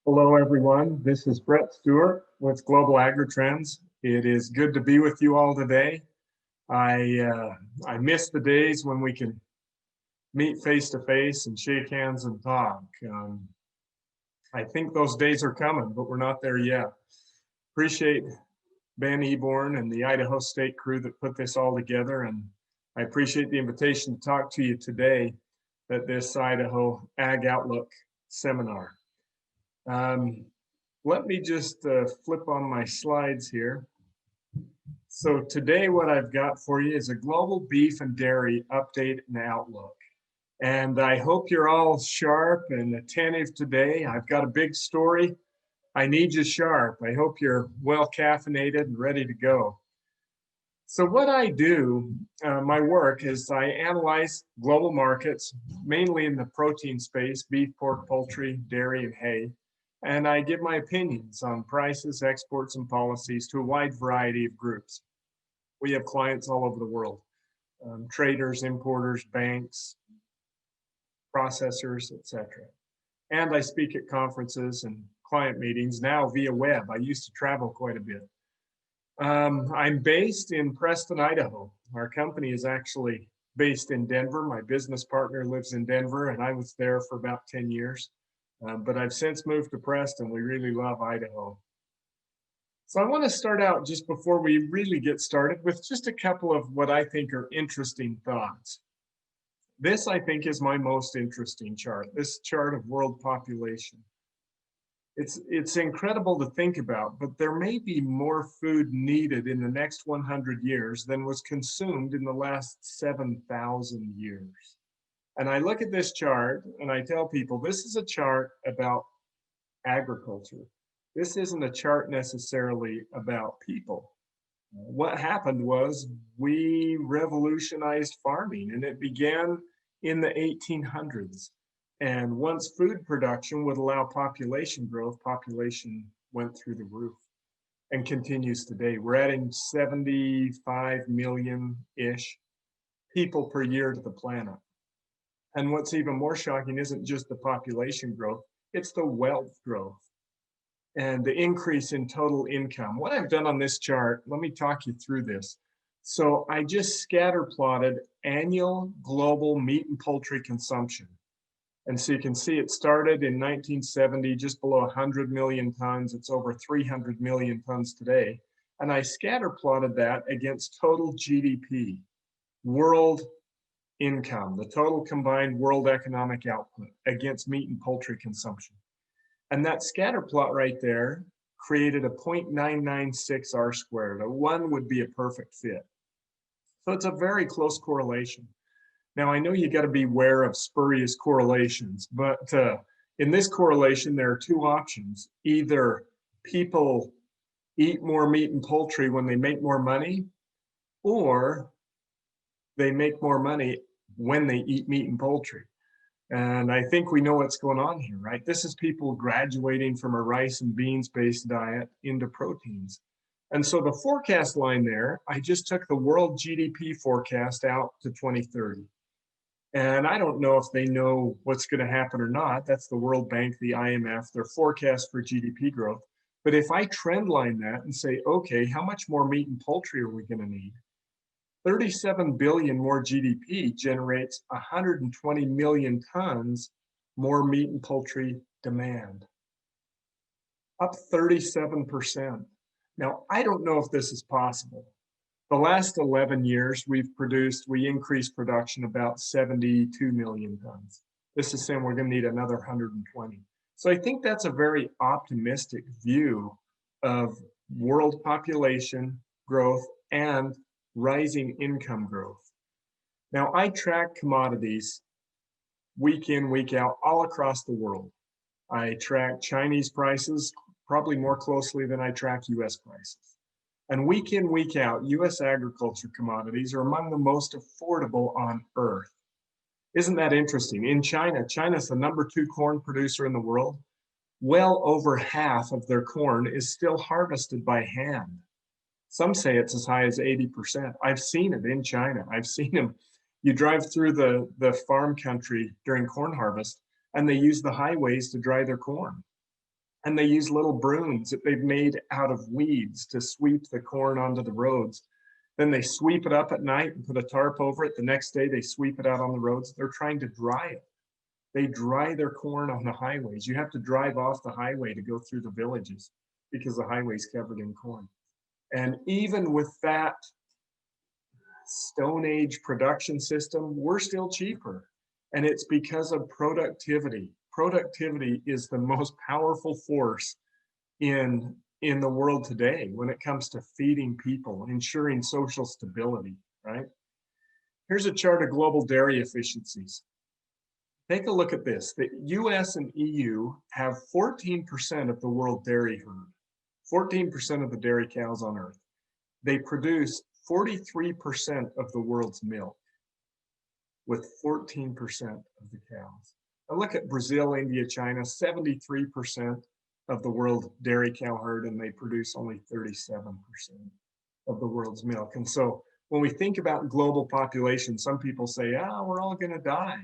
Hello, everyone. This is Stuart with Global AgriTrends. It is good to be with you all today. I miss the days when we can meet face to face and shake hands and talk. I think those days are coming, but we're not there yet. Appreciate Ben Eborn and the Idaho State crew that put this all together, and I appreciate the invitation to talk to you today at this Idaho Ag Outlook seminar. Let me just flip on my slides here. So today what I've got for you is a global beef and dairy update and outlook. And I hope you're all sharp and attentive today. I've got a big story. I need you sharp. I hope you're well caffeinated and ready to go. So what I do, my work is I analyze global markets, mainly in the protein space, beef, pork, poultry, dairy, and hay. And I give my opinions on prices, exports, and policies to a wide variety of groups. We have clients all over the world, traders, importers, banks, processors, etc. And I speak at conferences and client meetings now via web. I used to travel quite a bit. I'm based in Preston, Idaho. Our company is actually based in Denver. My business partner lives in Denver, and I was there for about 10 years. But I've since moved to Preston. We really love Idaho. So I want to start out just before we really get started with just a couple of what I think are interesting thoughts. This, I think, is my most interesting chart, this chart of world population. It's incredible to think about, but there may be more food needed in the next 100 years than was consumed in the last 7,000 years. And I look at this chart and I tell people, this is a chart about agriculture. This isn't a chart necessarily about people. What happened was we revolutionized farming, and it began in the 1800s. And once food production would allow population growth, population went through the roof and continues today. We're adding 75 million-ish people per year to the planet. And what's even more shocking isn't just the population growth, it's the wealth growth and the increase in total income. What I've done on this chart, let me talk you through this. So I just scatter plotted annual global meat and poultry consumption. And so you can see it started in 1970, just below 100 million tons. It's over 300 million tons today. And I scatter plotted that against total GDP, world income, the total combined world economic output against meat and poultry consumption. And that scatter plot right there created a 0.996 R squared. A 1 would be a perfect fit. So it's a very close correlation. Now, I know you got to be aware of spurious correlations, but in this correlation, there are two options. Either people eat more meat and poultry when they make more money, or they make more money when they eat meat and poultry. And I think we know what's going on here, right? This is people graduating from a rice and beans-based diet into proteins. And so the forecast line there, I just took the world GDP forecast out to 2030. And I don't know if they know what's going to happen or not. That's the World Bank, the IMF, their forecast for GDP growth. But if I trend line that and say, okay, how much more meat and poultry are we going to need? 37 billion more GDP generates 120 million tons more meat and poultry demand, up 37%. Now, I don't know if this is possible. The last 11 years, we increased production about 72 million tons. This is saying we're going to need another 120. So I think that's a very optimistic view of world population growth and rising income growth. Now, I track commodities week in, week out, all across the world. I track Chinese prices probably more closely than I track US prices. And week in, week out, US agriculture commodities are among the most affordable on earth. Isn't that interesting? In China, China's the #2 corn producer in the world. Well over half of their corn is still harvested by hand. Some say it's as high as 80%. I've seen it in China. I've seen them. You drive through the farm country during corn harvest, and they use the highways to dry their corn. And they use little brooms that they've made out of weeds to sweep the corn onto the roads. Then they sweep it up at night and put a tarp over it. The next day they sweep it out on the roads. They're trying to dry it. They dry their corn on the highways. You have to drive off the highway to go through the villages because the highway's covered in corn. And even with that Stone Age production system, we're still cheaper. And it's because of productivity. Productivity is the most powerful force in the world today when it comes to feeding people, ensuring social stability, right? Here's a chart of global dairy efficiencies. Take a look at this. The US and EU have 14% of the world dairy herd, 14% of the dairy cows on earth. They produce 43% of the world's milk with 14% of the cows. Now look at Brazil, India, China, 73% of the world dairy cow herd, and they produce only 37% of the world's milk. And so when we think about global population, some people say, we're all gonna die.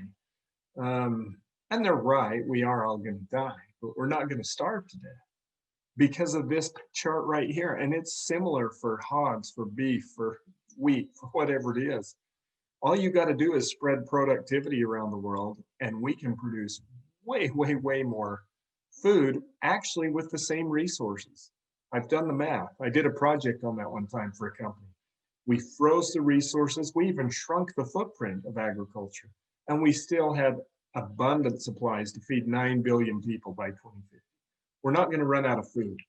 And they're right, we are all gonna die, but we're not gonna starve to death because of this chart right here. And it's similar for hogs, for beef, for wheat, for whatever it is. All you got to do is spread productivity around the world, and we can produce way, way, way more food actually with the same resources. I've done the math. I did a project on that one time for a company. We froze the resources. We even shrunk the footprint of agriculture, and we still had abundant supplies to feed 9 billion people by 2050. We're not going to run out of food,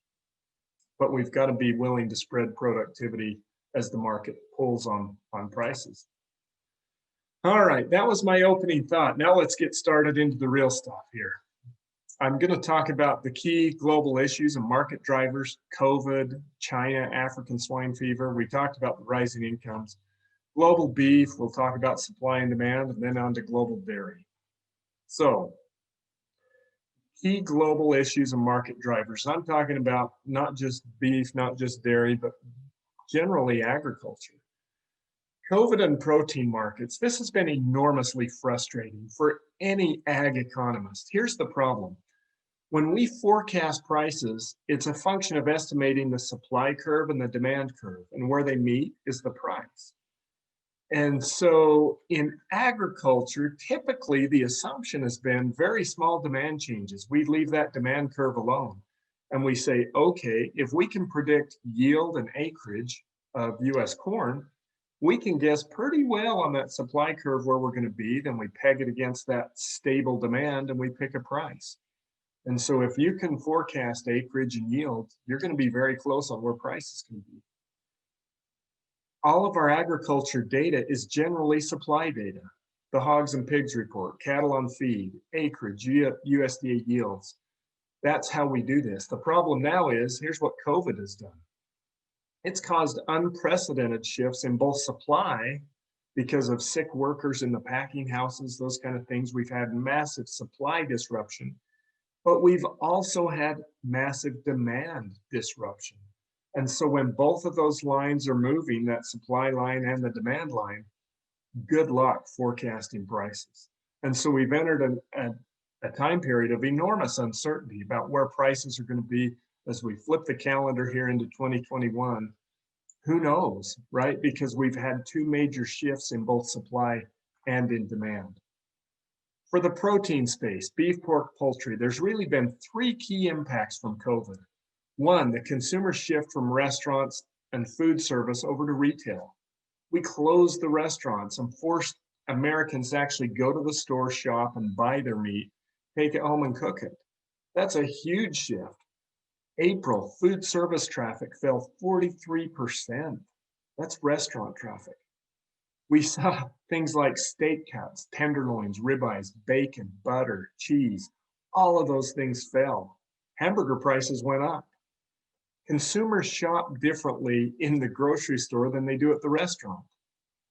but we've got to be willing to spread productivity as the market pulls on prices. All right, that was my opening thought. Now let's get started into the real stuff here. I'm going to talk about the key global issues and market drivers: COVID, China, African swine fever. We talked about the rising incomes. Global beef, we'll talk about supply and demand, and then on to global dairy. So, key global issues and market drivers. I'm talking about not just beef, not just dairy, but generally agriculture. COVID and protein markets. This has been enormously frustrating for any ag economist. Here's the problem. When we forecast prices, it's a function of estimating the supply curve and the demand curve, and where they meet is the price. And so in agriculture, typically the assumption has been very small demand changes. We leave that demand curve alone. And we say, okay, if we can predict yield and acreage of US corn, we can guess pretty well on that supply curve where we're going to be. Then we peg it against that stable demand and we pick a price. And so if you can forecast acreage and yield, you're going to be very close on where prices can be. All of our agriculture data is generally supply data. The hogs and pigs report, cattle on feed, acreage, USDA yields. That's how we do this. The problem now is, here's what COVID has done. It's caused unprecedented shifts in both supply because of sick workers in the packing houses, those kind of things. We've had massive supply disruption, but we've also had massive demand disruption. And so when both of those lines are moving, that supply line and the demand line, good luck forecasting prices. And so we've entered a time period of enormous uncertainty about where prices are going to be as we flip the calendar here into 2021. Who knows, right? Because we've had two major shifts in both supply and in demand. For the protein space, beef, pork, poultry, there's really been three key impacts from COVID. One, the consumer shift from restaurants and food service over to retail. We closed the restaurants and forced Americans to actually go to the store, shop, and buy their meat, take it home and cook it. That's a huge shift. April, food service traffic fell 43%. That's restaurant traffic. We saw things like steak cuts, tenderloins, ribeyes, bacon, butter, cheese. All of those things fell. Hamburger prices went up. Consumers shop differently in the grocery store than they do at the restaurant.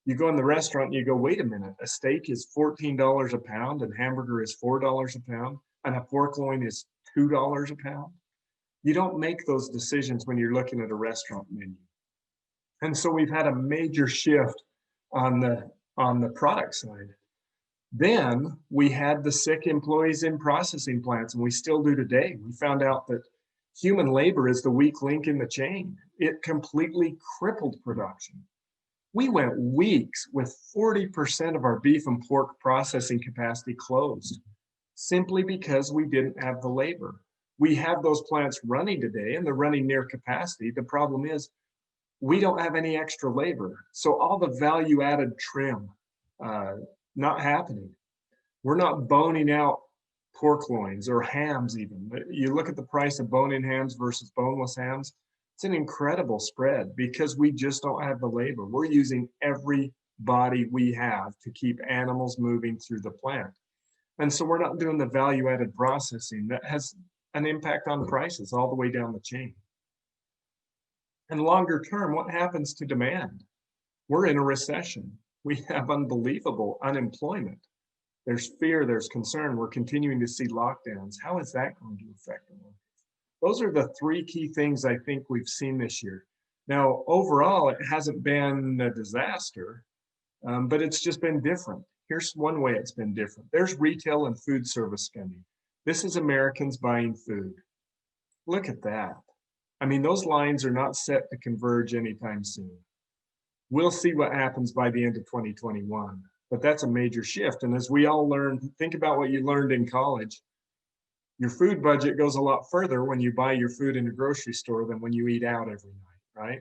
You go in the restaurant and you go, wait a minute, a steak is $14 a pound and hamburger is $4 a pound and a pork loin is $2 a pound. You don't make those decisions when you're looking at a restaurant menu. And so we've had a major shift on the product side. Then we had the sick employees in processing plants, and we still do today. We found out that human labor is the weak link in the chain. It completely crippled production. We went weeks with 40% of our beef and pork processing capacity closed, simply because we didn't have the labor. We have those plants running today, and they're running near capacity. The problem is we don't have any extra labor. So all the value added trim, not happening. We're not boning out pork loins or hams even. You look at the price of bone-in hams versus boneless hams, it's an incredible spread because we just don't have the labor. We're using every body we have to keep animals moving through the plant. And so we're not doing the value-added processing that has an impact on prices all the way down the chain. And longer term, what happens to demand? We're in a recession. We have unbelievable unemployment. There's fear, there's concern. We're continuing to see lockdowns. How is that going to affect the markets? Those are the three key things I think we've seen this year. Now, overall, it hasn't been a disaster, but it's just been different. Here's one way it's been different. There's retail and food service spending. This is Americans buying food. Look at that. I mean, those lines are not set to converge anytime soon. We'll see what happens by the end of 2021, but that's a major shift. And as we all learn, think about what you learned in college. Your food budget goes a lot further when you buy your food in a grocery store than when you eat out every night, right?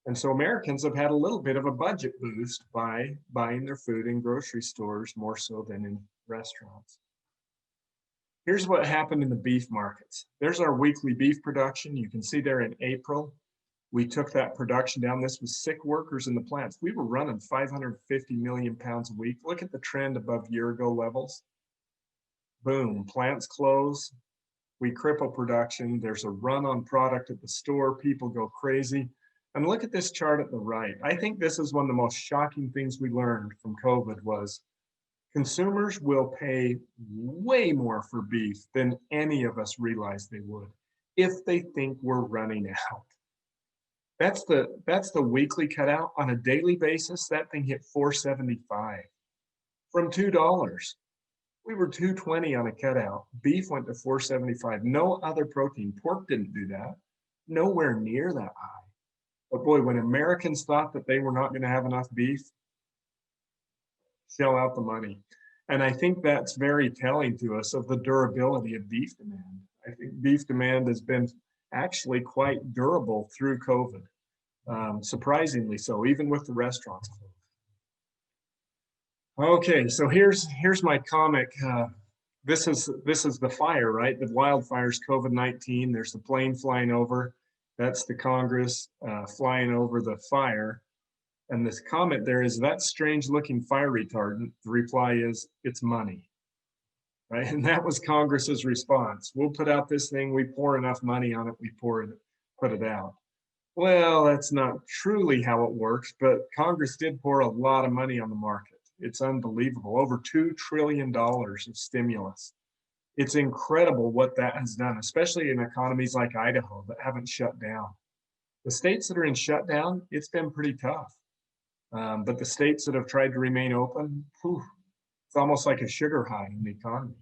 And so Americans have had a little bit of a budget boost by buying their food in grocery stores more so than in restaurants. Here's what happened in the beef markets. There's our weekly beef production. You can see there in April, we took that production down. This was sick workers in the plants. We were running 550 million pounds a week. Look at the trend above year-ago levels. Boom, plants close. We cripple production. There's a run on product at the store. People go crazy. And look at this chart at the right. I think this is one of the most shocking things we learned from COVID was consumers will pay way more for beef than any of us realized they would if they think we're running out. That's the weekly cutout. On a daily basis, that thing hit $4.75 from $2. We were $2.20 on a cutout. Beef went to $4.75. No other protein. Pork didn't do that. Nowhere near that high. But boy, when Americans thought that they were not going to have enough beef, shell out the money. And I think that's very telling to us of the durability of beef demand. I think beef demand has been actually quite durable through COVID, surprisingly so, even with the restaurants closed. Okay, so here's my comic. This is the fire, right? The wildfires, COVID-19. There's the plane flying over. That's the Congress flying over the fire. And this comment there is, that strange looking fire retardant. The reply is, it's money, right? And that was Congress's response. We'll put out this thing, we pour enough money on it, we put it out. Well, that's not truly how it works, but Congress did pour a lot of money on the market. It's unbelievable, over $2 trillion of stimulus. It's incredible what that has done, especially in economies like Idaho that haven't shut down. The states that are in shutdown, it's been pretty tough. But the states that have tried to remain open, it's almost like a sugar high in the economy.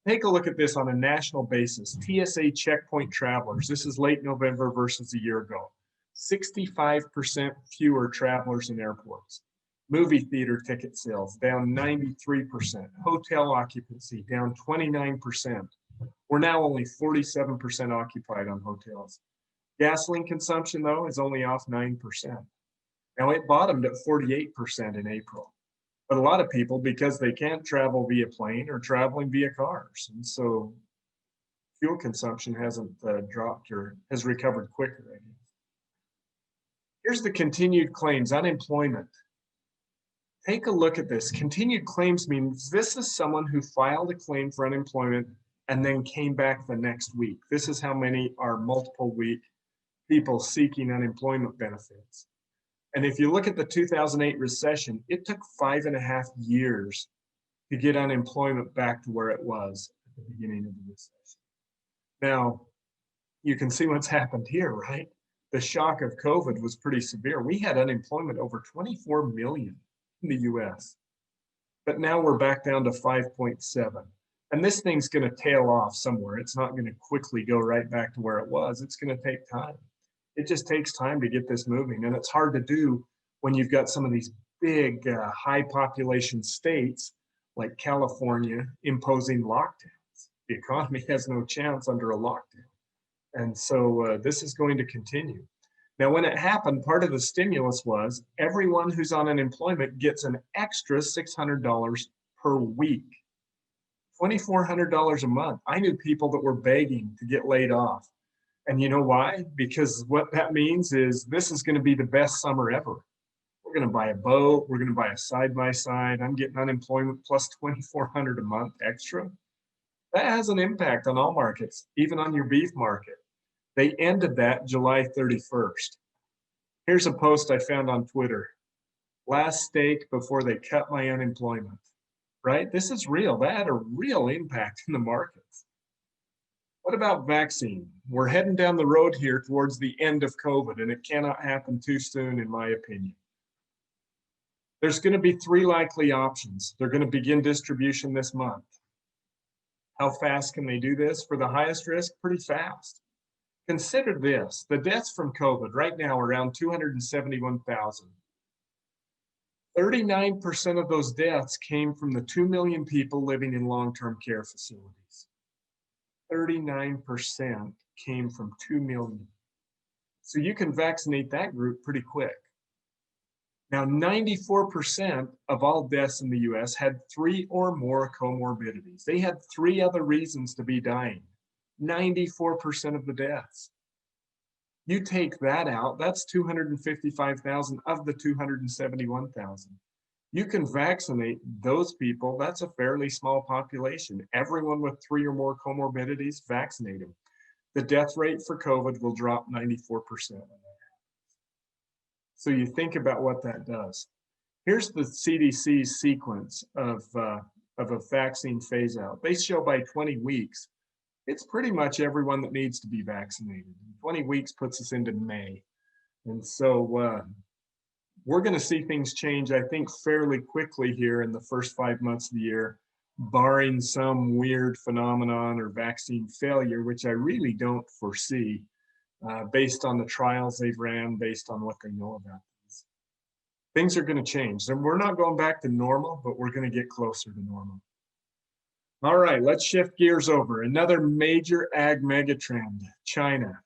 Take a look at this on a national basis. TSA checkpoint travelers. This is late November versus a year ago. 65% fewer travelers in airports. Movie theater ticket sales down 93%. Hotel occupancy down 29%. We're now only 47% occupied on hotels. Gasoline consumption, though, is only off 9%. Now, it bottomed at 48% in April. But a lot of people, because they can't travel via plane, are traveling via cars. And so fuel consumption hasn't dropped or has recovered quicker, I guess. Here's the continued claims, unemployment. Take a look at this. Continued claims means this is someone who filed a claim for unemployment and then came back the next week. This is how many are multiple week people seeking unemployment benefits. And if you look at the 2008 recession, it took 5.5 years to get unemployment back to where it was at the beginning of the recession. Now, you can see what's happened here, right? The shock of COVID was pretty severe. We had unemployment over 24 million in the US. but now we're back down to 5.7. And this thing's going to tail off somewhere. It's not going to quickly go right back to where it was. It's going to take time. It just takes time to get this moving. And it's hard to do when you've got some of these big high population states like California imposing lockdowns. The economy has no chance under a lockdown. And so this is going to continue. Now, when it happened, part of the stimulus was everyone who's on unemployment gets an extra $600 per week, $2,400 a month. I knew people that were begging to get laid off. And you know why? Because what that means is this is going to be the best summer ever. We're going to buy a boat. We're going to buy a side-by-side. I'm getting unemployment plus $2,400 a month extra. That has an impact on all markets, even on your beef market. They ended that July 31st. Here's a post I found on Twitter. Last steak before they cut my unemployment, right? This is real. That had a real impact in the markets. What about vaccine? We're heading down the road here towards the end of COVID, and it cannot happen too soon, in my opinion. There's going to be 3 likely options. They're going to begin distribution this month. How fast can they do this? For the highest risk, pretty fast. Consider this, the deaths from COVID right now are around 271,000. 39% of those deaths came from the 2 million people living in long-term care facilities. 39% came from 2 million. So you can vaccinate that group pretty quick. Now, 94% of all deaths in the US had 3 or more comorbidities. They had 3 other reasons to be dying. 94% of the deaths. You take that out, that's 255,000 of the 271,000. You can vaccinate those people, that's a fairly small population. Everyone with 3 or more comorbidities, vaccinate them. The death rate for COVID will drop 94%. So you think about what that does. Here's the CDC's sequence of a vaccine phase out. They show by 20 weeks, it's pretty much everyone that needs to be vaccinated. 20 weeks puts us into May. And so we're going to see things change, I think, fairly quickly here in the first 5 months of the year, barring some weird phenomenon or vaccine failure, which I really don't foresee. Based on the trials they've ran, based on what they know about these. Things are going to change. And we're not going back to normal, but we're going to get closer to normal. All right, let's shift gears over. Another major ag megatrend, China.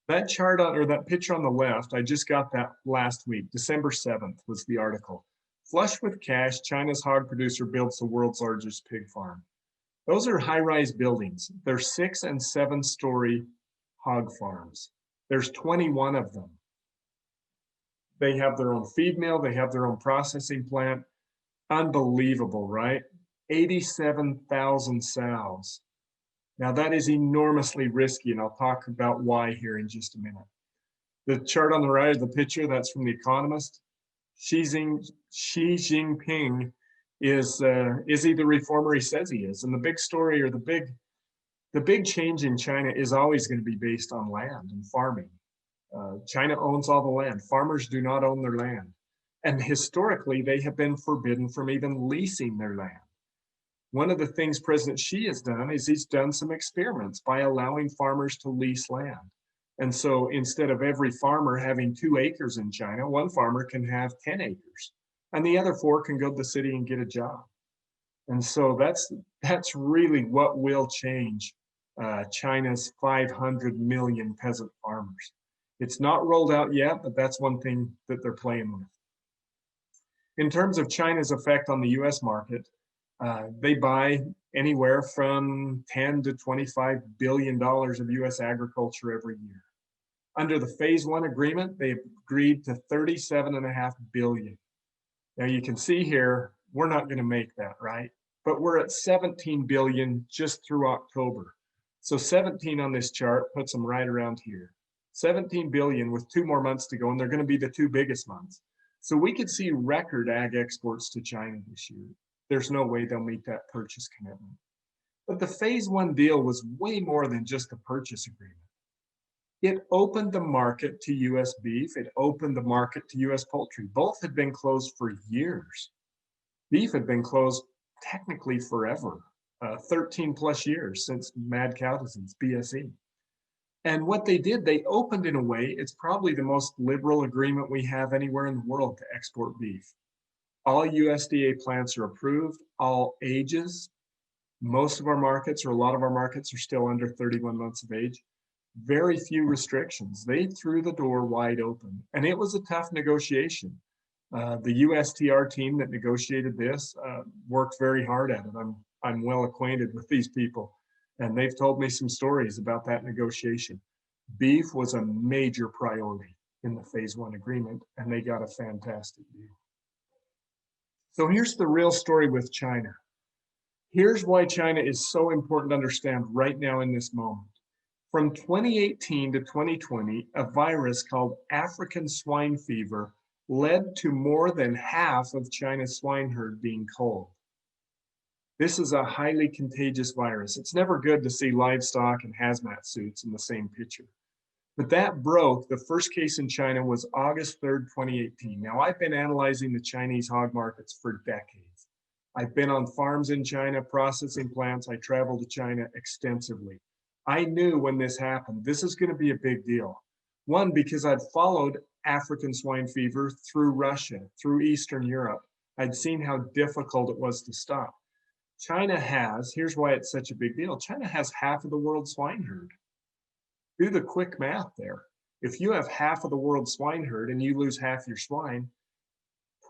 That chart on, or that picture on the left, I just got that last week. December 7th was the article. Flush with cash, China's hog producer builds the world's largest pig farm. Those are high-rise buildings. They're 6- and 7-story hog farms. There's 21 of them. They have their own feed mill. They have their own processing plant. Unbelievable, right? 87,000 sows. Now that is enormously risky, and I'll talk about why here in just a minute. The chart on the right of the picture, that's from The Economist. Xi Jinping is he the reformer he says he is? And the big story, or the big change in China is always going to be based on land and farming. China owns all the land. Farmers do not own their land. And historically, they have been forbidden from even leasing their land. One of the things President Xi has done is he's done some experiments by allowing farmers to lease land. And so instead of every farmer having 2 acres in China, one farmer can have 10 acres. And the other 4 can go to the city and get a job. And so that's really what will change China's 500 million peasant farmers. It's not rolled out yet, but that's one thing that they're playing with. In terms of China's effect on the US market, they buy anywhere from 10 to $25 billion of US agriculture every year. Under the phase 1 agreement, they agreed to $37.5 billion. Now you can see here, we're not going to make that, right? But we're at 17 billion just through October. So 17 on this chart puts them right around here. 17 billion with 2 more months to go, and they're going to be the 2 biggest months. So we could see record ag exports to China this year. There's no way they'll meet that purchase commitment. But the phase 1 deal was way more than just a purchase agreement. It opened the market to US beef. It opened the market to US poultry. Both had been closed for years. Beef had been closed technically forever, 13 plus years since mad cow disease, BSE. And what they did, they opened in a way, it's probably the most liberal agreement we have anywhere in the world to export beef. All USDA plants are approved, all ages. Most of our markets, or a lot of our markets, are still under 31 months of age. Very few restrictions. They threw the door wide open, and it was a tough negotiation. The USTR team that negotiated this worked very hard at it. I'm well acquainted with these people, and they've told me some stories about that negotiation. Beef was a major priority in the phase one agreement, and they got a fantastic deal. So here's the real story with China. Here's why China is so important to understand right now in this moment. From 2018 to 2020, a virus called African swine fever led to more than half of China's swine herd being culled. This is a highly contagious virus. It's never good to see livestock and hazmat suits in the same picture. But that broke. The first case in China was August 3rd, 2018. Now, I've been analyzing the Chinese hog markets for decades. I've been on farms in China, processing plants. I traveled to China extensively. I knew when this happened, this is going to be a big deal. One, because I'd followed African swine fever through Russia, through Eastern Europe. I'd seen how difficult it was to stop. China has, here's why it's such a big deal. China has half of the world's swine herd. Do the quick math there. If you have half of the world's swine herd and you lose half your swine,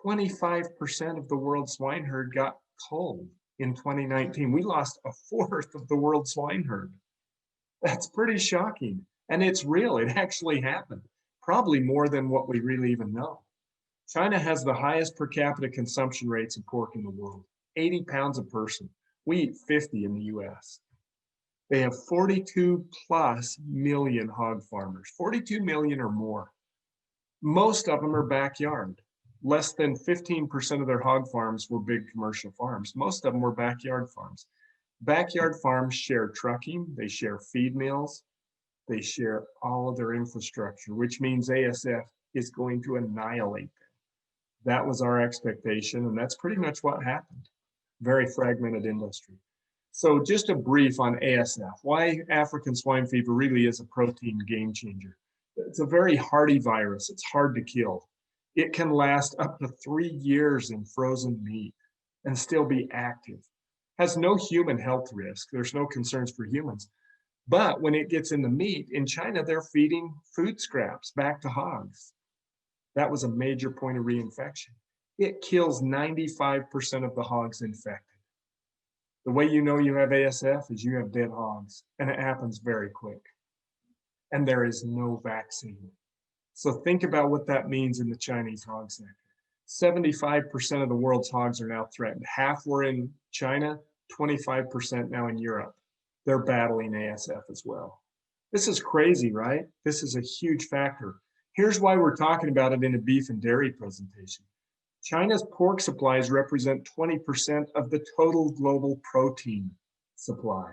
25% of the world's swine herd got culled in 2019. We lost a fourth of the world's swine herd. That's pretty shocking. And it's real. It actually happened. Probably more than what we really even know. China has the highest per capita consumption rates of pork in the world, 80 pounds a person. We eat 50 in the US. They have 42 plus million hog farmers, 42 million or more. Most of them are backyard. Less than 15% of their hog farms were big commercial farms. Most of them were backyard farms. Backyard farms share trucking, they share feed mills, they share all of their infrastructure, which means ASF is going to annihilate them. That was our expectation, and that's pretty much what happened. Very fragmented industry. So just a brief on ASF, why African swine fever really is a protein game changer. It's a very hardy virus. It's hard to kill. It can last up to 3 years in frozen meat and still be active. Has no human health risk. There's no concerns for humans. But when it gets in the meat, in China, they're feeding food scraps back to hogs. That was a major point of reinfection. It kills 95% of the hogs infected. The way you know you have ASF is you have dead hogs, and it happens very quick. And there is no vaccine. So think about what that means in the Chinese hog sector. 75% of the world's hogs are now threatened. Half were in China, 25% now in Europe. They're battling ASF as well. This is crazy, right? This is a huge factor. Here's why we're talking about it in a beef and dairy presentation. China's pork supplies represent 20% of the total global protein supply.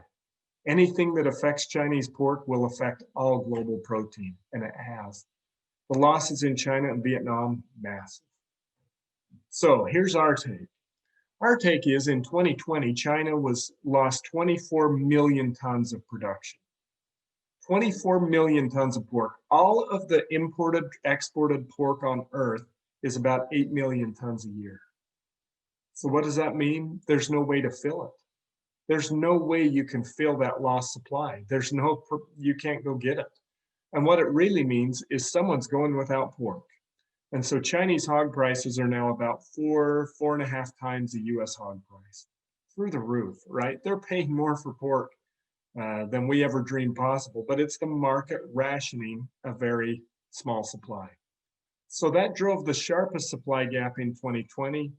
Anything that affects Chinese pork will affect all global protein, and it has. The losses in China and Vietnam, massive. So here's our take. Our take is in 2020, China lost 24 million tons of production. 24 million tons of pork. All of the imported, exported pork on earth is about 8 million tons a year. So what does that mean? There's no way to fill it. There's no way you can fill that lost supply. You can't go get it. And what it really means is someone's going without pork. And so Chinese hog prices are now about 4.5 times the US hog price. Through the roof, right? They're paying more for pork than we ever dreamed possible, but it's the market rationing a very small supply. So that drove the sharpest supply gap in 2020.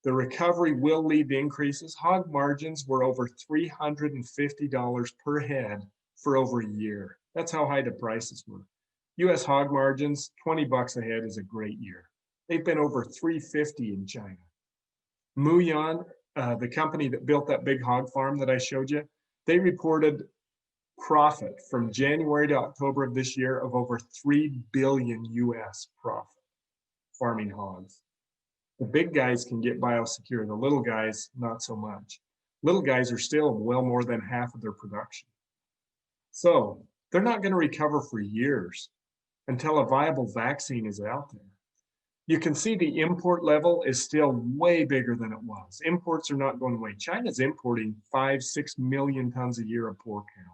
The recovery will lead to increases. Hog margins were over $350 per head for over a year. That's how high the prices were. US hog margins, 20 bucks a head is a great year. They've been over $350 in China. Muyan, the company that built that big hog farm that I showed you, they reported profit from January to October of this year of over 3 billion US profit farming hogs. The big guys can get biosecure, the little guys, not so much. Little guys are still well more than half of their production. So they're not going to recover for years until a viable vaccine is out there. You can see the import level is still way bigger than it was. Imports are not going away. China's importing 5-6 million tons a year of pork now.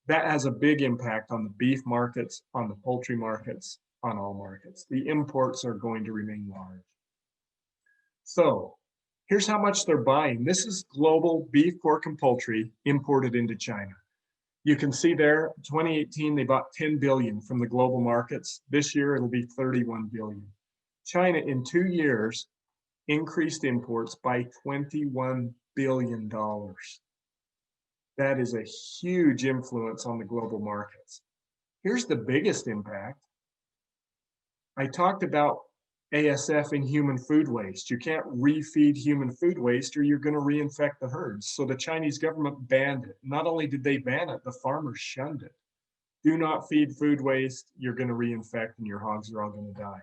That has a big impact on the beef markets, on the poultry markets, on all markets. The imports are going to remain large. So here's how much they're buying. This is global beef, pork, and poultry imported into China. You can see there, 2018, they bought 10 billion from the global markets. This year, it'll be 31 billion. China, in 2 years, increased imports by $21 billion. That is a huge influence on the global markets. Here's the biggest impact. I talked about ASF in human food waste. You can't refeed human food waste or you're going to reinfect the herds. So the Chinese government banned it. Not only did they ban it, the farmers shunned it. Do not feed food waste. You're going to reinfect and your hogs are all going to die.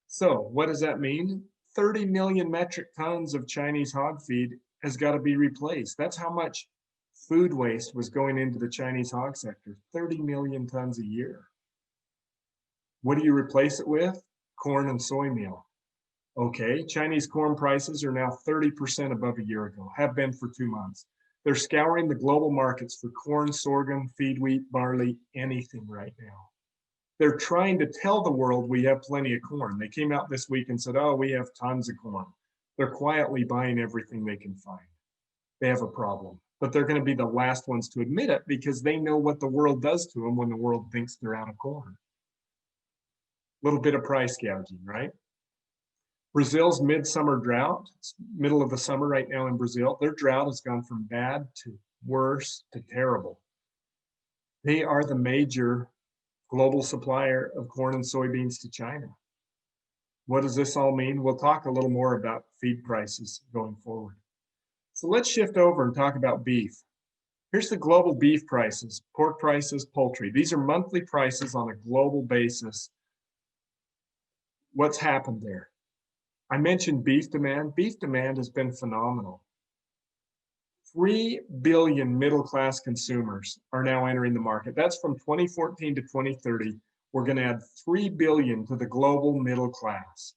So what does that mean? 30 million metric tons of Chinese hog feed has got to be replaced. That's how much food waste was going into the Chinese hog sector, 30 million tons a year. What do you replace it with? Corn and soy meal. Okay, Chinese corn prices are now 30% above a year ago, have been for 2 months. They're scouring the global markets for corn, sorghum, feed wheat, barley, anything right now. They're trying to tell the world we have plenty of corn. They came out this week and said, oh, we have tons of corn. They're quietly buying everything they can find. They have a problem, but they're going to be the last ones to admit it because they know what the world does to them when the world thinks they're out of corn. Little bit of price gouging, right? Brazil's midsummer drought, it's middle of the summer right now in Brazil, their drought has gone from bad to worse to terrible. They are the major global supplier of corn and soybeans to China. What does this all mean? We'll talk a little more about feed prices going forward. So let's shift over and talk about beef. Here's the global beef prices, pork prices, poultry. These are monthly prices on a global basis. What's happened there? I mentioned beef demand. Beef demand has been phenomenal. 3 billion middle-class consumers are now entering the market. That's from 2014 to 2030. We're going to add 3 billion to the global middle class.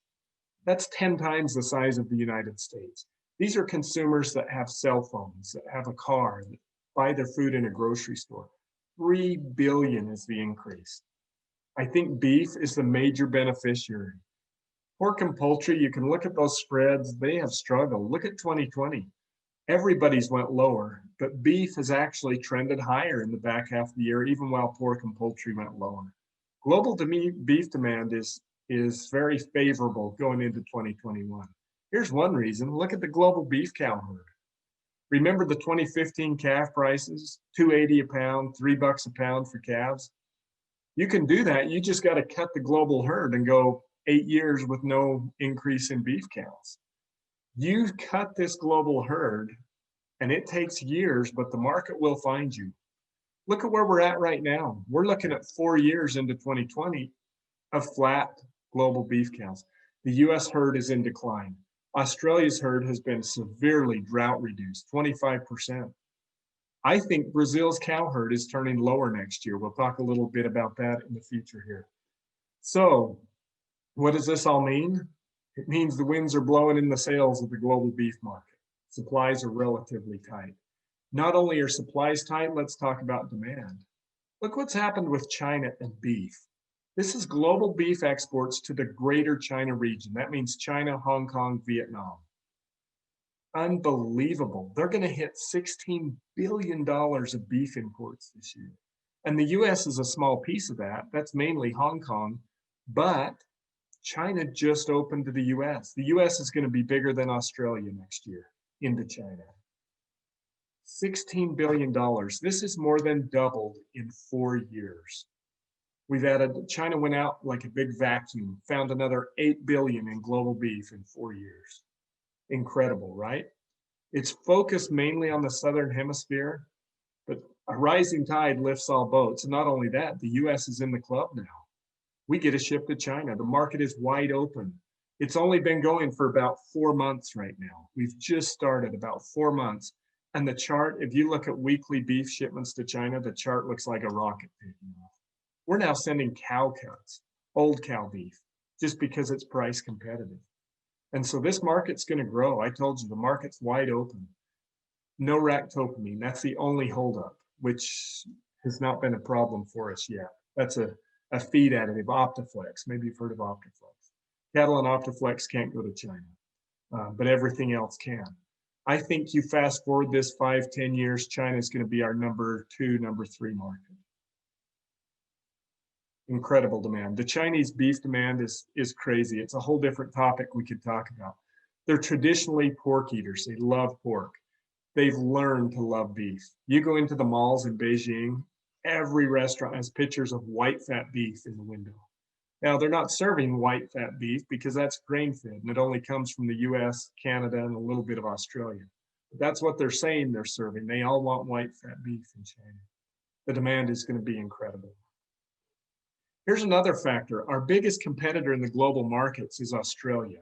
That's 10 times the size of the United States. These are consumers that have cell phones, that have a car, that buy their food in a grocery store. 3 billion is the increase. I think beef is the major beneficiary. Pork and poultry, you can look at those spreads, they have struggled. Look at 2020. Everybody's went lower, but beef has actually trended higher in the back half of the year, even while pork and poultry went lower. Global beef demand is very favorable going into 2021. Here's one reason. Look at the global beef cow herd. Remember the 2015 calf prices, $2.80 a pound, $3 a pound for calves? You can do that. You just got to cut the global herd and go 8 years with no increase in beef cows. You cut this global herd and it takes years, but the market will find you. Look at where we're at right now. We're looking at 4 years into 2020 of flat global beef cows. The US herd is in decline. Australia's herd has been severely drought reduced, 25%. I think Brazil's cow herd is turning lower next year. We'll talk a little bit about that in the future here. So what does this all mean? It means the winds are blowing in the sails of the global beef market. Supplies are relatively tight. Not only are supplies tight, let's talk about demand. Look what's happened with China and beef. This is global beef exports to the greater China region. That means China, Hong Kong, Vietnam. Unbelievable. They're going to hit $16 billion of beef imports this year. And the US is a small piece of that. That's mainly Hong Kong. But China just opened to the US. The US is going to be bigger than Australia next year into China. $16 billion. This is more than doubled in 4 years. We've added, China went out like a big vacuum, found another 8 billion in global beef in 4 years. Incredible, right? It's focused mainly on the Southern Hemisphere, but a rising tide lifts all boats. And not only that, the US is in the club now. We get a ship to China. The market is wide open. It's only been going for about 4 months right now. We've just started about 4 months. And the chart, if you look at weekly beef shipments to China, the chart looks like a rocket taking off. We're now sending cow cuts, old cow beef, just because it's price competitive. And so this market's going to grow. I told you the market's wide open. No ractopamine, that's the only holdup, which has not been a problem for us yet. That's a feed additive, Optiflex. Maybe you've heard of Optiflex. Cattle and Optiflex can't go to China, but everything else can. I think you fast forward this 5, 10 years, China is going to be our number 2, number 3 market. Incredible demand. The Chinese beef demand is crazy. It's a whole different topic we could talk about. They're traditionally pork eaters. They love pork. They've learned to love beef. You go into the malls in Beijing, every restaurant has pictures of white fat beef in the window. Now, they're not serving white fat beef because that's grain fed and it only comes from the US, Canada, and a little bit of Australia. But that's what they're saying they're serving. They all want white fat beef in China. The demand is going to be incredible. Here's another factor. Our biggest competitor in the global markets is Australia.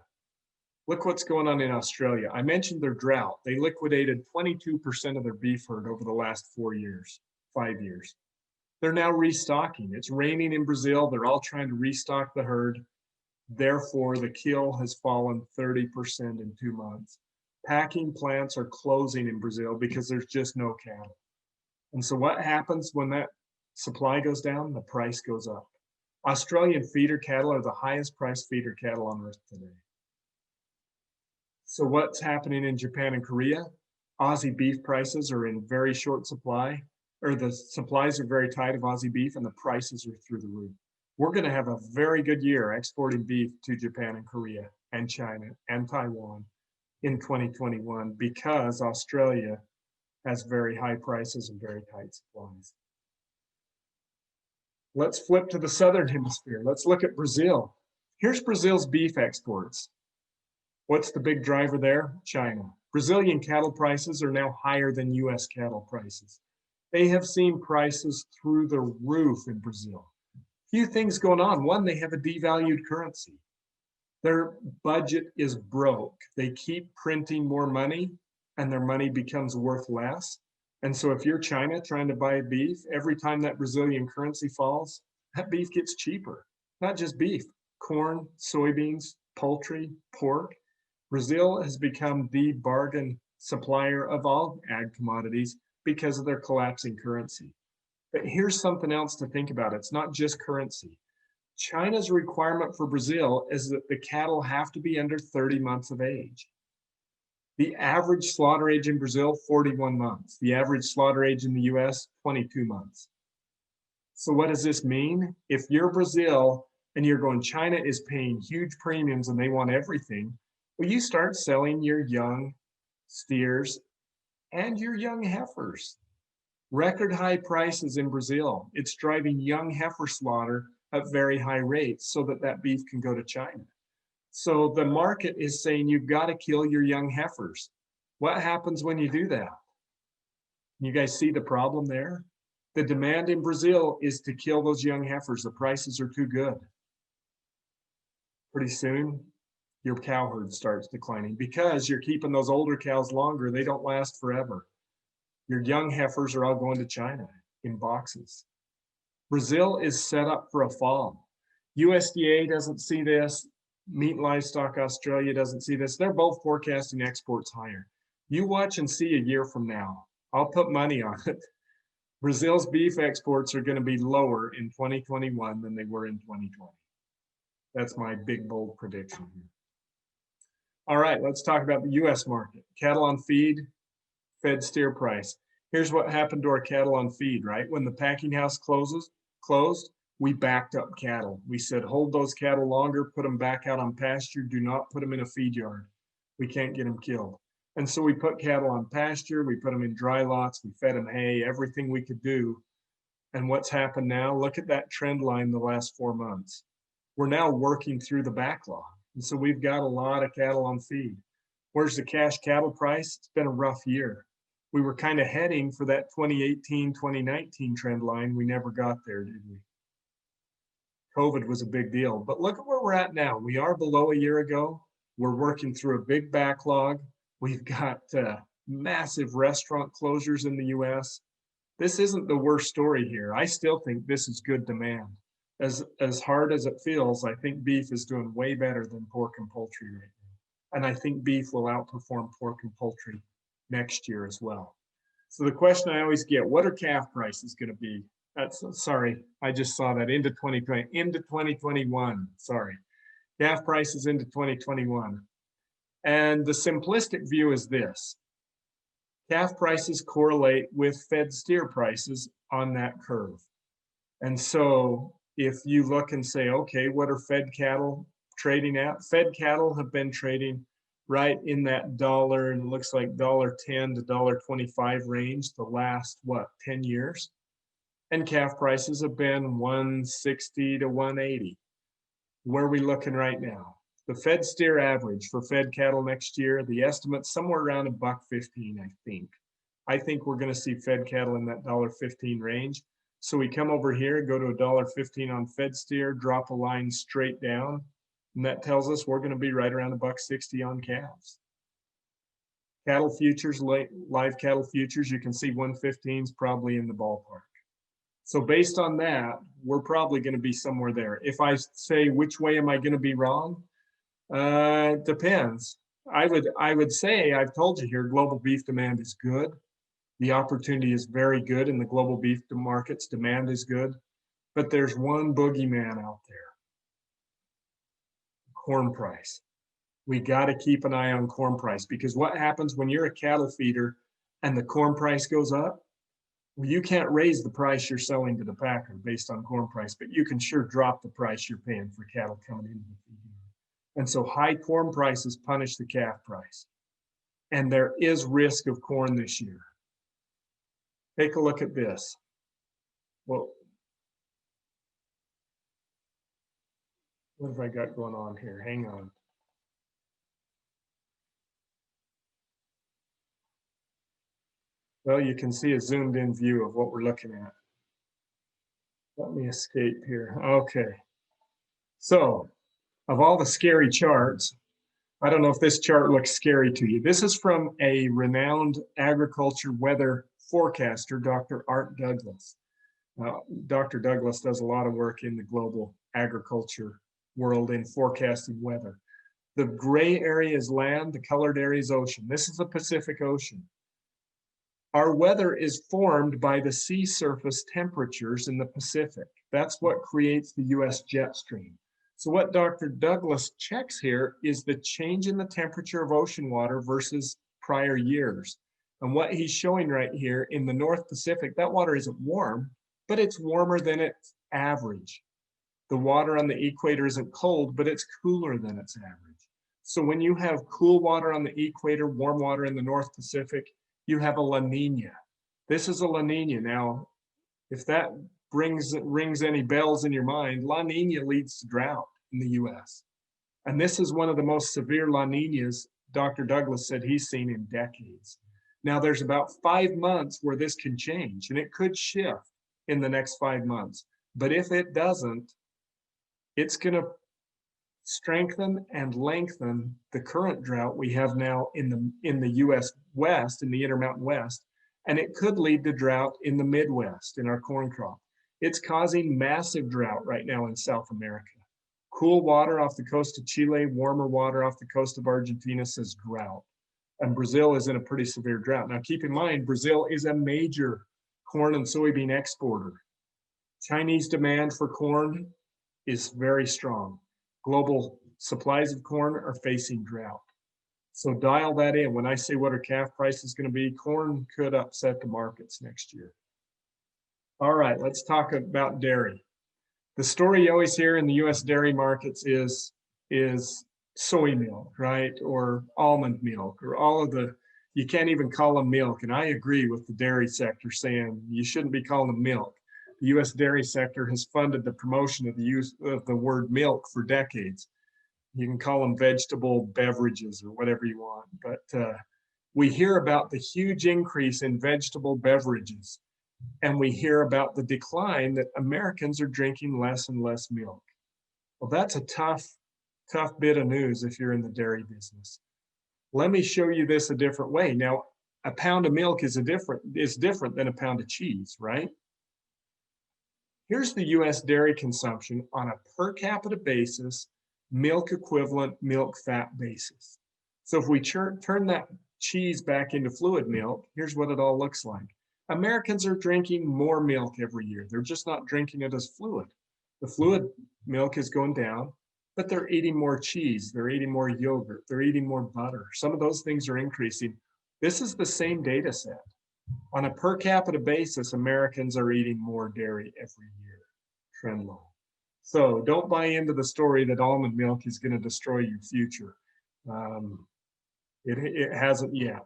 Look what's going on in Australia. I mentioned their drought. They liquidated 22% of their beef herd over the last 4 years, 5 years. They're now restocking. It's raining in Brazil. They're all trying to restock the herd. Therefore, the kill has fallen 30% in 2 months. Packing plants are closing in Brazil because there's just no cattle. And so what happens when that supply goes down? The price goes up. Australian feeder cattle are the highest priced feeder cattle on earth today. So what's happening in Japan and Korea? Aussie beef prices are in very short supply, or the supplies are very tight of Aussie beef and the prices are through the roof. We're going to have a very good year exporting beef to Japan and Korea and China and Taiwan in 2021 because Australia has very high prices and very tight supplies. Let's flip to the southern hemisphere. Let's look at Brazil. Here's Brazil's beef exports. What's the big driver there? China. Brazilian cattle prices are now higher than US cattle prices. They have seen prices through the roof in Brazil. Few things going on. One, they have a devalued currency. Their budget is broke. They keep printing more money and their money becomes worth less. And so if you're China trying to buy beef, every time that Brazilian currency falls, that beef gets cheaper. Not just beef, corn, soybeans, poultry, pork. Brazil has become the bargain supplier of all ag commodities because of their collapsing currency. But here's something else to think about. It's not just currency. China's requirement for Brazil is that the cattle have to be under 30 months of age. The average slaughter age in Brazil, 41 months. The average slaughter age in the US, 22 months. So what does this mean? If you're Brazil and you're going, China is paying huge premiums and they want everything, well, you start selling your young steers and your young heifers. Record high prices in Brazil. It's driving young heifer slaughter at very high rates so that that beef can go to China. So the market is saying you've got to kill your young heifers. What happens when you do that? You guys see the problem there? The demand in Brazil is to kill those young heifers. The prices are too good. Pretty soon, your cow herd starts declining because you're keeping those older cows longer. They don't last forever. Your young heifers are all going to China in boxes. Brazil is set up for a fall. USDA doesn't see this. Meat and Livestock Australia doesn't see this. They're both forecasting exports higher. You watch and see a year from now. I'll put money on it. Brazil's beef exports are going to be lower in 2021 than they were in 2020. That's my big, bold prediction here. All right, let's talk about the US market. Cattle on feed, fed steer price. Here's what happened to our cattle on feed, right? When the packing house closed, we backed up cattle. We said, hold those cattle longer, put them back out on pasture. Do not put them in a feed yard. We can't get them killed. And so we put cattle on pasture. We put them in dry lots. We fed them hay, everything we could do. And what's happened now? Look at that trend line the last 4 months. We're now working through the backlog. And so we've got a lot of cattle on feed. Where's the cash cattle price? It's been a rough year. We were kind of heading for that 2018, 2019 trend line. We never got there, did we? COVID was a big deal. But look at where we're at now. We are below a year ago. We're working through a big backlog. We've got massive restaurant closures in the US. This isn't the worst story here. I still think this is good demand. As hard as it feels, I think beef is doing way better than pork and poultry right now. And I think beef will outperform pork and poultry next year as well. So the question I always get, what are calf prices going to be? Sorry, I just saw that into 2021, sorry. Calf prices into 2021. And the simplistic view is this. Calf prices correlate with fed steer prices on that curve. And so if you look and say, okay, what are fed cattle trading at? Fed cattle have been trading right in that dollar, and it looks like $1.10 to $1.25 range the last, 10 years? And calf prices have been 160 to 180. Where are we looking right now? The fed steer average for fed cattle next year, the estimate's somewhere around $1.15, I think. I think we're going to see fed cattle in that $1.15 range. So we come over here, go to $1.15 on fed steer, drop a line straight down, and that tells us we're going to be right around $1.60 on calves. Cattle futures, live cattle futures, you can see 115 is probably in the ballpark. So based on that, we're probably going to be somewhere there. If I say which way am I going to be wrong? It depends. I would say, I've told you here, global beef demand is good. The opportunity is very good in the global beef markets. Demand is good, but there's one boogeyman out there: corn price. We got to keep an eye on corn price, because what happens when you're a cattle feeder and the corn price goes up? Well, you can't raise the price you're selling to the packer based on corn price, but you can sure drop the price you're paying for cattle coming into the feed. And so high corn prices punish the calf price. And there is risk of corn this year. Take a look at this. Well, what have I got going on here? Hang on. Well, you can see a zoomed in view of what we're looking at. Let me escape here. Okay. So, of all the scary charts, I don't know if this chart looks scary to you. This is from a renowned agriculture weather forecaster, Dr. Art Douglas. Dr. Douglas does a lot of work in the global agriculture world in forecasting weather. The gray area is land, the colored area is ocean. This is the Pacific Ocean. Our weather is formed by the sea surface temperatures in the Pacific. That's what creates the US jet stream. So what Dr. Douglas checks here is the change in the temperature of ocean water versus prior years. And what he's showing right here in the North Pacific, that water isn't warm, but it's warmer than its average. The water on the equator isn't cold, but it's cooler than its average. So when you have cool water on the equator, warm water in the North Pacific, you have a La Nina. This is a La Nina. Now, if that rings any bells in your mind, La Nina leads to drought in the US. And this is one of the most severe La Ninas Dr. Douglas said he's seen in decades. Now, there's about 5 months where this can change, and it could shift in the next 5 months. But if it doesn't, it's going to strengthen and lengthen the current drought we have now in the US West, in the Intermountain West, and it could lead to drought in the Midwest in our corn crop. It's causing massive drought right now in South America. Cool water off the coast of Chile, warmer water off the coast of Argentina says drought. And Brazil is in a pretty severe drought. Now keep in mind, Brazil is a major corn and soybean exporter. Chinese demand for corn is very strong. Global supplies of corn are facing drought. So dial that in. When I say what are calf prices going to be, corn could upset the markets next year. All right, let's talk about dairy. The story you always hear in the US dairy markets is soy milk, right? Or almond milk, or all of the, you can't even call them milk. And I agree with the dairy sector saying you shouldn't be calling them milk. The US dairy sector has funded the promotion of the use of the word milk for decades. You can call them vegetable beverages or whatever you want, but we hear about the huge increase in vegetable beverages And we hear about the decline that Americans are drinking less and less milk. Well, that's a tough bit of news if you're in the dairy business. Let me show you this a different way. Now, a pound of milk is different than a pound of cheese, right? Here's the US dairy consumption on a per capita basis, milk equivalent milk fat basis. So if we turn that cheese back into fluid milk, here's what it all looks like. Americans are drinking more milk every year. They're just not drinking it as fluid. The fluid milk is going down, but they're eating more cheese. They're eating more yogurt. They're eating more butter. Some of those things are increasing. This is the same data set. On a per capita basis, Americans are eating more dairy every year, trend line. So don't buy into the story that almond milk is going to destroy your future. It hasn't yet.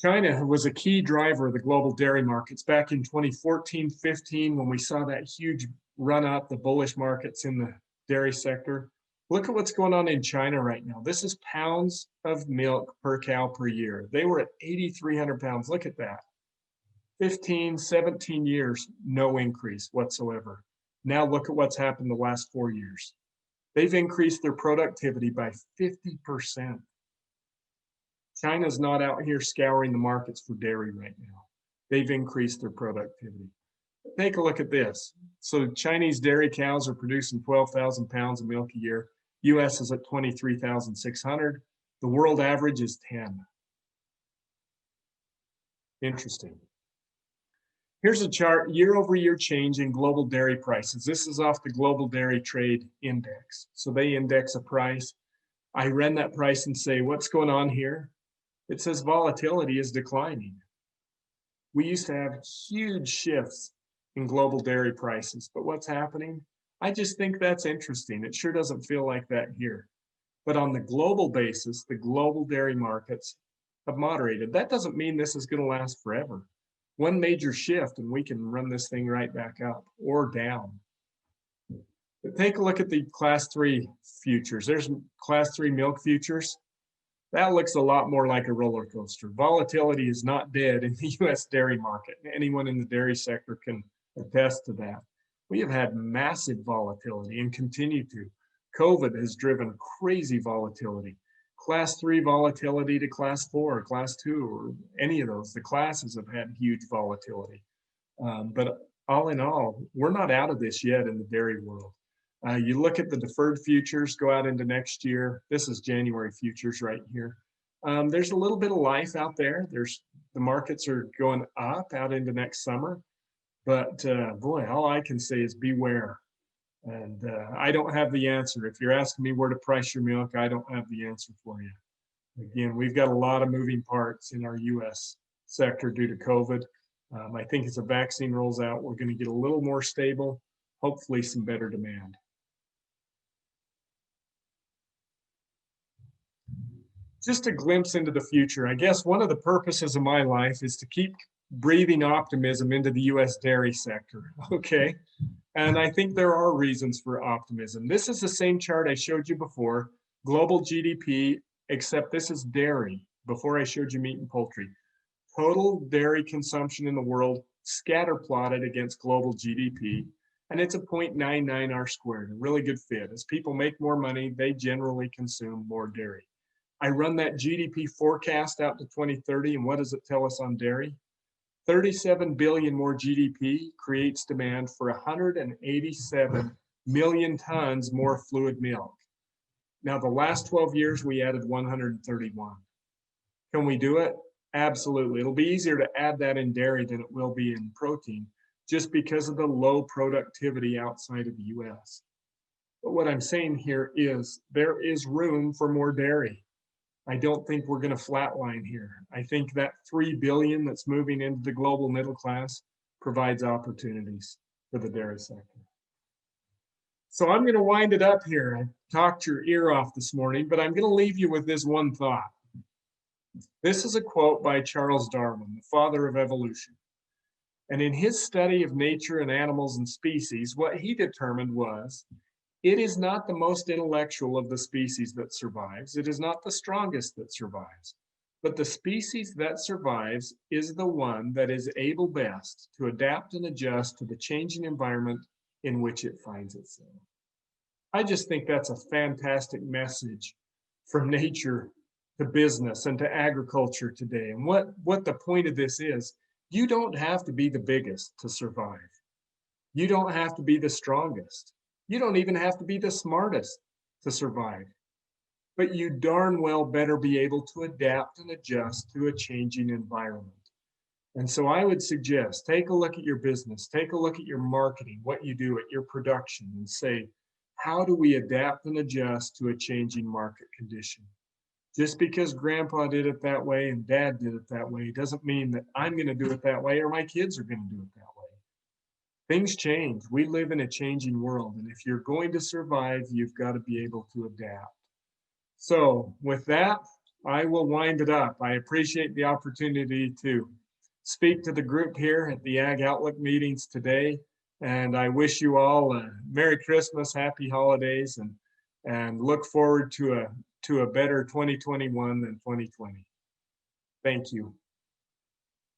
China was a key driver of the global dairy markets back in 2014-15 when we saw that huge run up, the bullish markets in the dairy sector. Look at what's going on in China right now. This is pounds of milk per cow per year. They were at 8,300 pounds. Look at that. 15, 17 years, no increase whatsoever. Now look at what's happened the last 4 years. They've increased their productivity by 50%. China's not out here scouring the markets for dairy right now. They've increased their productivity. Take a look at this. So Chinese dairy cows are producing 12,000 pounds of milk a year. US is at 23,600. The world average is 10. Interesting. Here's a chart, year-over-year change in global dairy prices. This is off the Global Dairy Trade Index. So they index a price. I run that price and say, what's going on here? It says volatility is declining. We used to have huge shifts in global dairy prices, but what's happening? I just think that's interesting. It sure doesn't feel like that here. But on the global basis, the global dairy markets have moderated. That doesn't mean this is going to last forever. One major shift and we can run this thing right back up or down. But take a look at the class 3 futures. There's class 3 milk futures. That looks a lot more like a roller coaster. Volatility is not dead in the US dairy market. Anyone in the dairy sector can attest to that. We have had massive volatility and continue to. COVID has driven crazy volatility. Class 3 volatility to class 4, class 2, or any of those. The classes have had huge volatility. But all in all, we're not out of this yet in the dairy world. You look at the deferred futures, go out into next year. This is January futures right here. There's a little bit of life out there. The markets are going up out into next summer. But boy, all I can say is beware. And I don't have the answer. If you're asking me where to price your milk, I don't have the answer for you. Again, we've got a lot of moving parts in our US sector due to COVID. I think as the vaccine rolls out, we're going to get a little more stable, hopefully some better demand. Just a glimpse into the future. I guess one of the purposes of my life is to keep breathing optimism into the US dairy sector, okay? And I think there are reasons for optimism. This is the same chart I showed you before, global GDP, except this is dairy, before I showed you meat and poultry. Total dairy consumption in the world scatter plotted against global GDP, and it's a 0.99 R squared, a really good fit. As people make more money, they generally consume more dairy. I run that GDP forecast out to 2030, and what does it tell us on dairy? 37 billion more GDP creates demand for 187 million tons more fluid milk. Now, the last 12 years, we added 131. Can we do it? Absolutely. It'll be easier to add that in dairy than it will be in protein, just because of the low productivity outside of the US. But what I'm saying here is there is room for more dairy. I don't think we're going to flatline here. I think that 3 billion that's moving into the global middle class provides opportunities for the dairy sector. So I'm going to wind it up here. I talked your ear off this morning, but I'm going to leave you with this one thought. This is a quote by Charles Darwin, the father of evolution. And in his study of nature and animals and species, what he determined was, it is not the most intellectual of the species that survives. It is not the strongest that survives. But the species that survives is the one that is able best to adapt and adjust to the changing environment in which it finds itself. I just think that's a fantastic message from nature to business and to agriculture today. And what the point of this is, you don't have to be the biggest to survive. You don't have to be the strongest. You don't even have to be the smartest to survive. But you darn well better be able to adapt and adjust to a changing environment. And so I would suggest take a look at your business, take a look at your marketing, what you do at your production, and say, how do we adapt and adjust to a changing market condition? Just because grandpa did it that way and dad did it that way doesn't mean that I'm going to do it that way or my kids are going to do it that way. Things change. We live in a changing world. And if you're going to survive, you've got to be able to adapt. So with that, I will wind it up. I appreciate the opportunity to speak to the group here at the Ag Outlook meetings today. And I wish you all a Merry Christmas, Happy Holidays, and look forward to a better 2021 than 2020. Thank you.